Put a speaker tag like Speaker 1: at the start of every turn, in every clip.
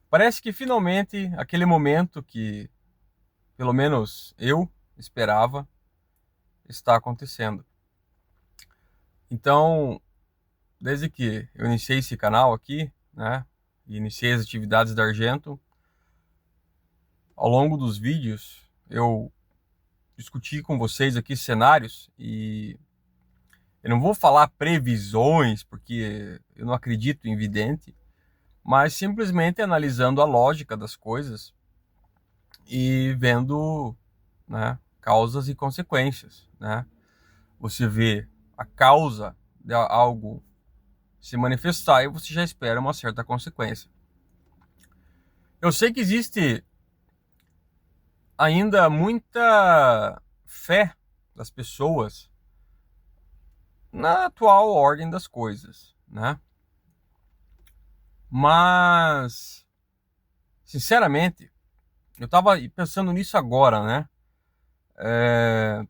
Speaker 1: Parece que finalmente aquele momento que, pelo menos eu esperava, está acontecendo. Então, desde que eu iniciei esse canal aqui, né, e iniciei as atividades da Argento, ao longo dos vídeos eu discuti com vocês aqui cenários e eu não vou falar previsões, porque eu não acredito em vidente, mas simplesmente analisando a lógica das coisas e vendo, né, causas e consequências, né? Você vê a causa de algo se manifestar e você já espera uma certa consequência. Eu sei que existe ainda muita fé das pessoas na atual ordem das coisas, né? Mas, sinceramente, eu tava pensando nisso agora, né? É,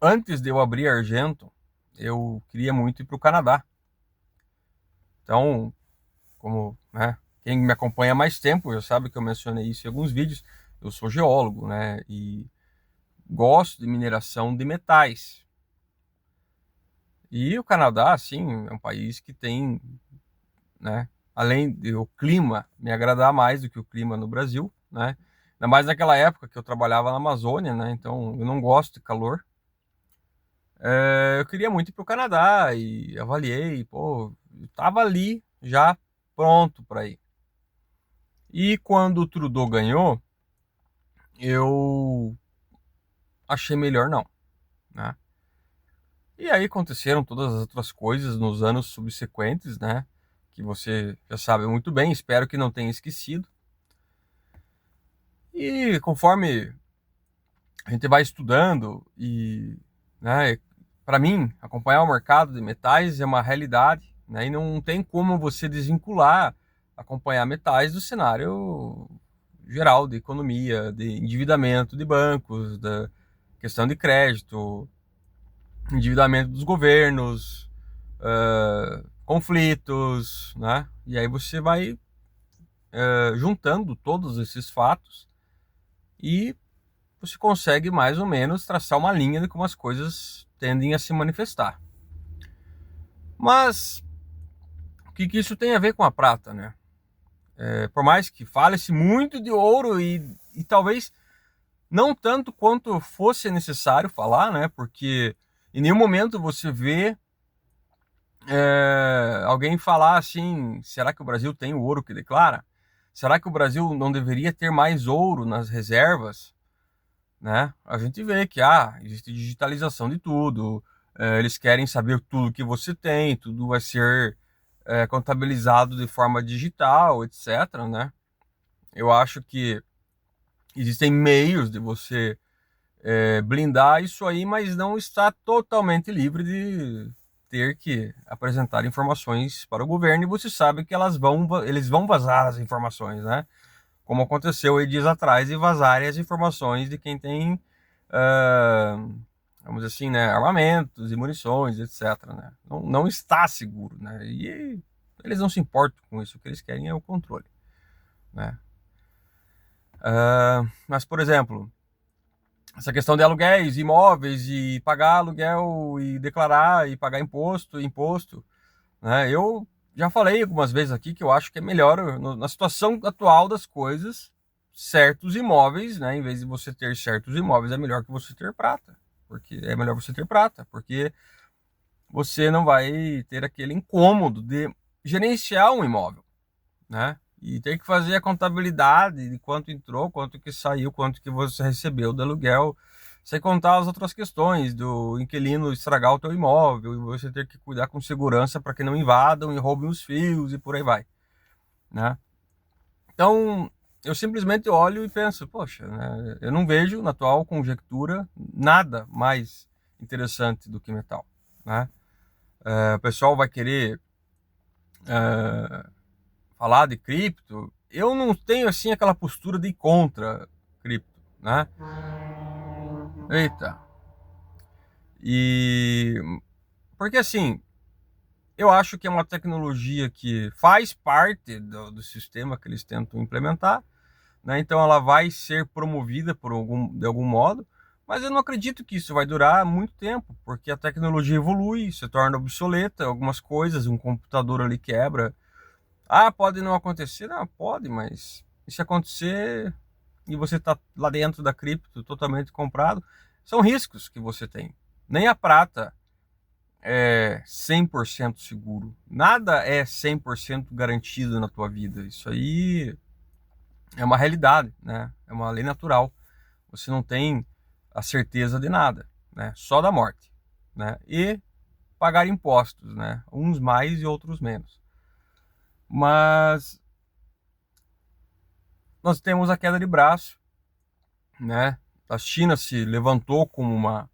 Speaker 1: Antes de eu abrir a Argento, eu queria muito ir para o Canadá. Então, como, né, quem me acompanha há mais tempo já sabe que eu mencionei isso em alguns vídeos. Eu sou geólogo, né? E gosto de mineração de metais. E o Canadá, assim, é um país que tem, né, além do clima me agradar mais do que o clima no Brasil, né? Ainda mais naquela época que eu trabalhava na Amazônia, né? Então eu não gosto de calor. Eu queria muito ir para o Canadá e avaliei, pô, eu tava ali já pronto para ir. E quando o Trudeau ganhou, eu achei melhor não, né? E aí aconteceram todas as outras coisas nos anos subsequentes, né? Que você já sabe muito bem, espero que não tenha esquecido. E conforme a gente vai estudando e, né, para mim, acompanhar o mercado de metais é uma realidade, né? E não tem como você desvincular acompanhar metais do cenário geral de economia, de endividamento de bancos, da questão de crédito, endividamento dos governos, conflitos, né? E aí você vai juntando todos esses fatos e você consegue mais ou menos traçar uma linha de como as coisas tendem a se manifestar. Mas o que isso tem a ver com a prata, né? Por mais que fale-se muito de ouro e talvez não tanto quanto fosse necessário falar, né? Porque em nenhum momento você vê alguém falar assim: será que o Brasil tem o ouro que declara? Será que o Brasil não deveria ter mais ouro nas reservas? Né? A gente vê que existe digitalização de tudo, eles querem saber tudo que você tem, tudo vai ser contabilizado de forma digital, etc. Né? Eu acho que existem meios de você blindar isso aí, mas não está totalmente livre de ter que apresentar informações para o governo e você sabe que eles vão vazar as informações, né? Como aconteceu aí dias atrás e vazarem as informações de quem tem, uh, vamos dizer assim, né, armamentos e munições, etc. Né? Não está seguro, né? E eles não se importam com isso, o que eles querem é o controle, né? Mas, por exemplo, essa questão de aluguéis, imóveis e pagar aluguel e declarar e pagar imposto, né? Eu já falei algumas vezes aqui que eu acho que é melhor na situação atual das coisas, certos imóveis, né? Em vez de você ter certos imóveis, é melhor que você ter prata, porque é melhor você ter prata, porque você não vai ter aquele incômodo de gerenciar um imóvel, né? E ter que fazer a contabilidade de quanto entrou, quanto que saiu, quanto que você recebeu do aluguel, sem contar as outras questões do inquilino estragar o teu imóvel e você ter que cuidar com segurança para que não invadam e roubem os fios e por aí vai, né? Então, eu simplesmente olho e penso, poxa, né, eu não vejo na atual conjectura nada mais interessante do que metal, né? O pessoal vai querer falar de cripto, eu não tenho assim aquela postura de ir contra cripto, né? Eita. E porque assim, Eu acho que é uma tecnologia que faz parte do sistema que eles tentam implementar, né? Então ela vai ser promovida de algum modo, mas eu não acredito que isso vai durar muito tempo, porque a tecnologia evolui, se torna obsoleta, algumas coisas, um computador ali quebra. Ah, pode não acontecer? Não, pode, mas e se acontecer e você está lá dentro da cripto totalmente comprado, são riscos que você tem. Nem a prata é 100% seguro. Nada é 100% garantido na tua vida. Isso aí é uma realidade, né? É uma lei natural. Você não tem a certeza de nada, né? Só da morte, né? E pagar impostos, né? Uns mais e outros menos. Mas nós temos a queda de braço, né? A China se levantou como uma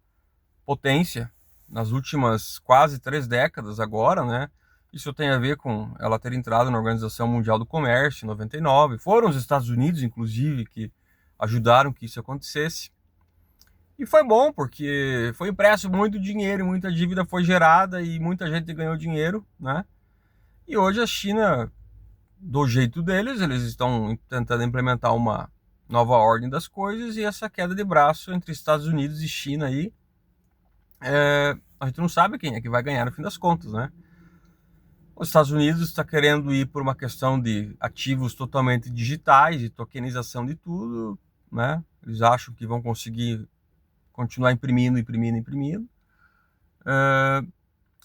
Speaker 1: potência nas últimas quase 3 décadas agora, né? Isso tem a ver com ela ter entrado na Organização Mundial do Comércio em 99. Foram os Estados Unidos, inclusive, que ajudaram que isso acontecesse. E foi bom, porque foi impresso muito dinheiro, muita dívida foi gerada e muita gente ganhou dinheiro, né? E hoje a China, do jeito deles, eles estão tentando implementar uma nova ordem das coisas e essa queda de braço entre Estados Unidos e China aí, a gente não sabe quem é que vai ganhar no fim das contas, né? Os Estados Unidos está querendo ir por uma questão de ativos totalmente digitais, de tokenização de tudo, né? Eles acham que vão conseguir continuar imprimindo, imprimindo, imprimindo.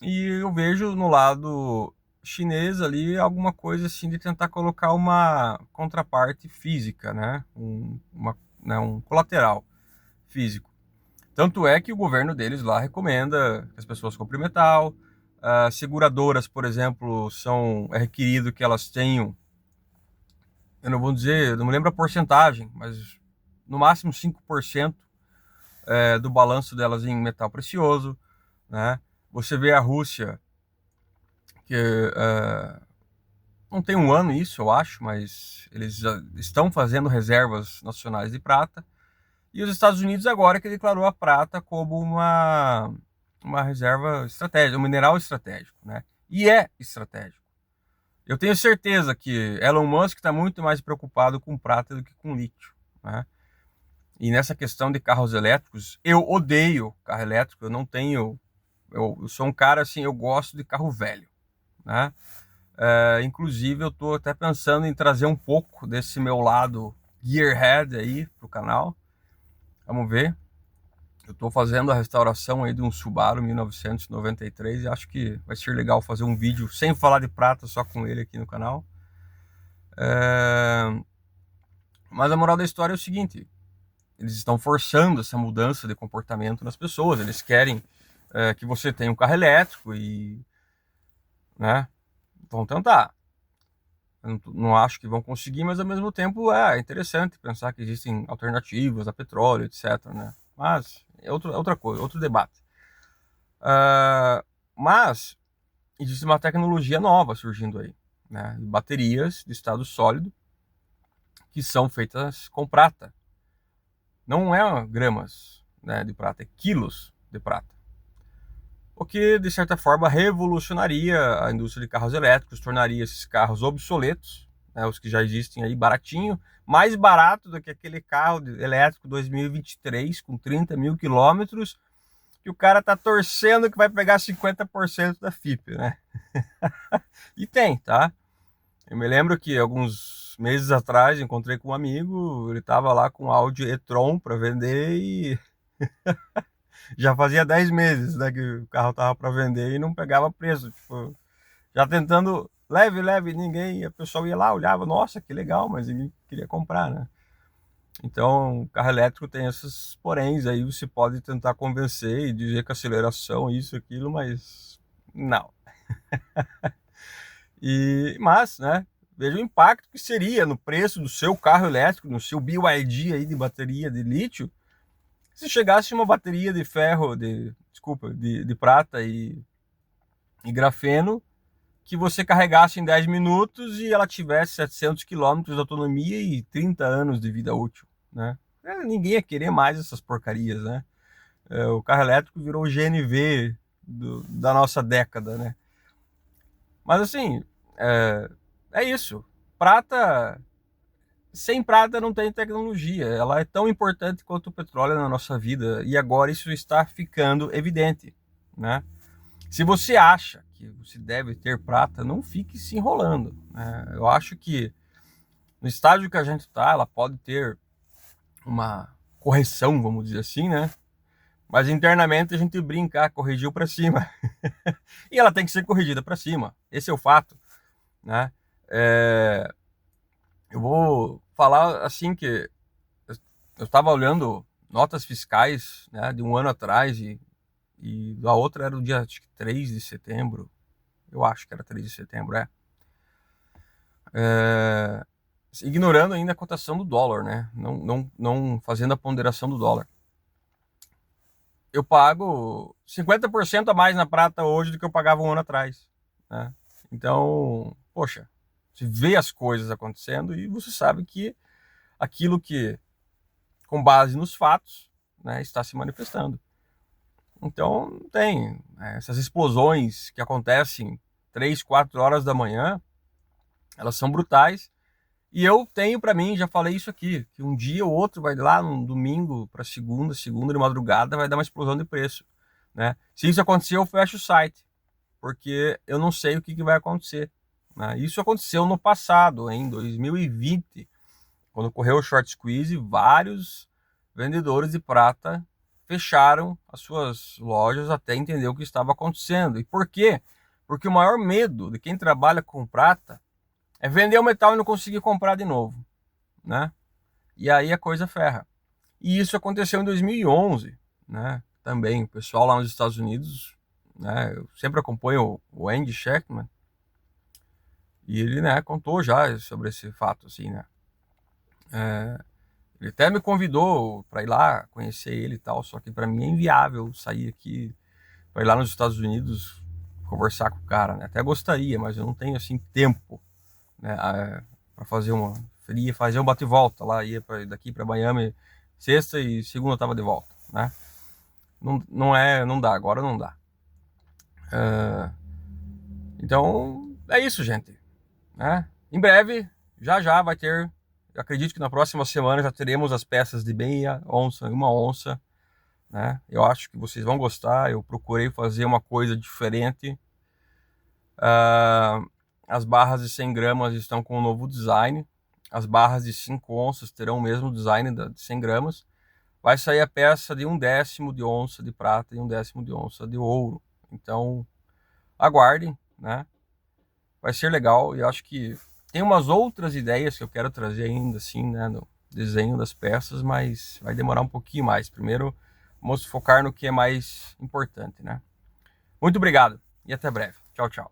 Speaker 1: E eu vejo no lado chinês ali alguma coisa assim de tentar colocar uma contraparte física, né? Um colateral físico. Tanto é que o governo deles lá recomenda que as pessoas comprem metal. Seguradoras, por exemplo, é requerido que elas tenham, eu não vou dizer, não me lembro a porcentagem, mas no máximo 5% do balanço delas em metal precioso, né? Você vê a Rússia, que não tem um ano isso, eu acho, mas eles já estão fazendo reservas nacionais de prata. E os Estados Unidos agora que declarou a prata como uma reserva estratégica, um mineral estratégico, né? E é estratégico. Eu tenho certeza que Elon Musk está muito mais preocupado com prata do que com lítio, né? E nessa questão de carros elétricos, eu odeio carro elétrico, eu não tenho... Eu sou um cara assim, eu gosto de carro velho, né? Inclusive, eu estou até pensando em trazer um pouco desse meu lado gearhead aí pro canal. Vamos ver. Eu estou fazendo a restauração aí de um Subaru 1993 e acho que vai ser legal fazer um vídeo sem falar de prata, só com ele aqui no canal. Mas a moral da história é o seguinte: eles estão forçando essa mudança de comportamento nas pessoas. Eles querem que você tenha um carro elétrico e, né, vão tentar. Eu não acho que vão conseguir, mas ao mesmo tempo é interessante pensar que existem alternativas a petróleo, etc, né? Mas é outra coisa, outro debate. Mas existe uma tecnologia nova surgindo aí, né? Baterias de estado sólido que são feitas com prata. Não é gramas, né, de prata, é quilos de prata. O que, de certa forma, revolucionaria a indústria de carros elétricos, tornaria esses carros obsoletos, né, os que já existem aí, baratinho, mais barato do que aquele carro elétrico 2023 com 30 mil quilômetros, que o cara tá torcendo que vai pegar 50% da FIP, né? E tem, tá? Eu me lembro que alguns meses atrás encontrei com um amigo, ele tava lá com um Audi e-tron para vender e já fazia 10 meses, né, que o carro tava para vender e não pegava preço, tipo, já tentando leve, leve, ninguém, a pessoa ia lá, olhava, nossa, que legal, mas ninguém queria comprar, né? Então, o carro elétrico tem esses poréns aí, você pode tentar convencer e dizer que aceleração, isso, aquilo, mas não. Mas, né, veja o impacto que seria no preço do seu carro elétrico, no seu BYD aí de bateria de lítio, se chegasse uma bateria de ferro, de prata e grafeno, que você carregasse em 10 minutos e ela tivesse 700 quilômetros de autonomia e 30 anos de vida útil, né? Ninguém ia querer mais essas porcarias, né? O carro elétrico virou o GNV da nossa década, né? Mas assim, é isso. Prata, sem prata não tem tecnologia. Ela é tão importante quanto o petróleo na nossa vida. E agora isso está ficando evidente, né? Se você acha que você deve ter prata, não fique se enrolando, né? Eu acho que no estágio que a gente está, ela pode ter uma correção, vamos dizer assim, né? Mas internamente a gente brinca, corrigiu para cima. E ela tem que ser corrigida para cima. Esse é o fato, né? É, eu vou falar assim que eu estava olhando notas fiscais, né, de um ano atrás e a outra era o dia acho que 3 de setembro. Eu acho que era 3 de setembro, é, ignorando ainda a cotação do dólar, né? Não fazendo a ponderação do dólar. Eu pago 50% a mais na prata hoje do que eu pagava um ano atrás, né? Então, poxa, você vê as coisas acontecendo e você sabe que aquilo que, com base nos fatos, né, está se manifestando. Então, tem, né, essas explosões que acontecem 3, 4 horas da manhã, elas são brutais. E eu tenho para mim, já falei isso aqui, que um dia ou outro vai lá, num domingo para segunda de madrugada, vai dar uma explosão de preço, né? Se isso acontecer, eu fecho o site, porque eu não sei o que vai acontecer, né? Isso aconteceu no passado, em 2020, quando ocorreu o short squeeze, vários vendedores de prata fecharam as suas lojas até entender o que estava acontecendo. E por quê? Porque o maior medo de quem trabalha com prata é vender o metal e não conseguir comprar de novo, né? E aí a coisa ferra. E isso aconteceu em 2011, né? Também o pessoal lá nos Estados Unidos, né? Eu sempre acompanho o Andy Schectman e ele, né, contou já sobre esse fato, assim, né? Ele até me convidou para ir lá conhecer ele e tal, só que para mim é inviável sair aqui para ir lá nos Estados Unidos conversar com o cara, né? Até gostaria, mas eu não tenho assim tempo, né, para fazer uma ia fazer um bate e volta lá, ia daqui para Miami sexta e segunda eu tava de volta, né? Não dá, agora não dá. Então é isso, gente, né? Em breve, já vai ter. Eu acredito que na próxima semana já teremos as peças de meia onça e uma onça, né? Eu acho que vocês vão gostar. Eu procurei fazer uma coisa diferente. As barras de 100 gramas estão com um novo design. As barras de 5 onças terão o mesmo design de 100 gramas. Vai sair a peça de 1/10 de onça de prata e 1/10 de onça de ouro. Então, aguardem, né? Vai ser legal. E eu acho que tem umas outras ideias que eu quero trazer ainda, assim, né, no desenho das peças, mas vai demorar um pouquinho mais. Primeiro, vamos focar no que é mais importante, né? Muito obrigado e até breve. Tchau, tchau.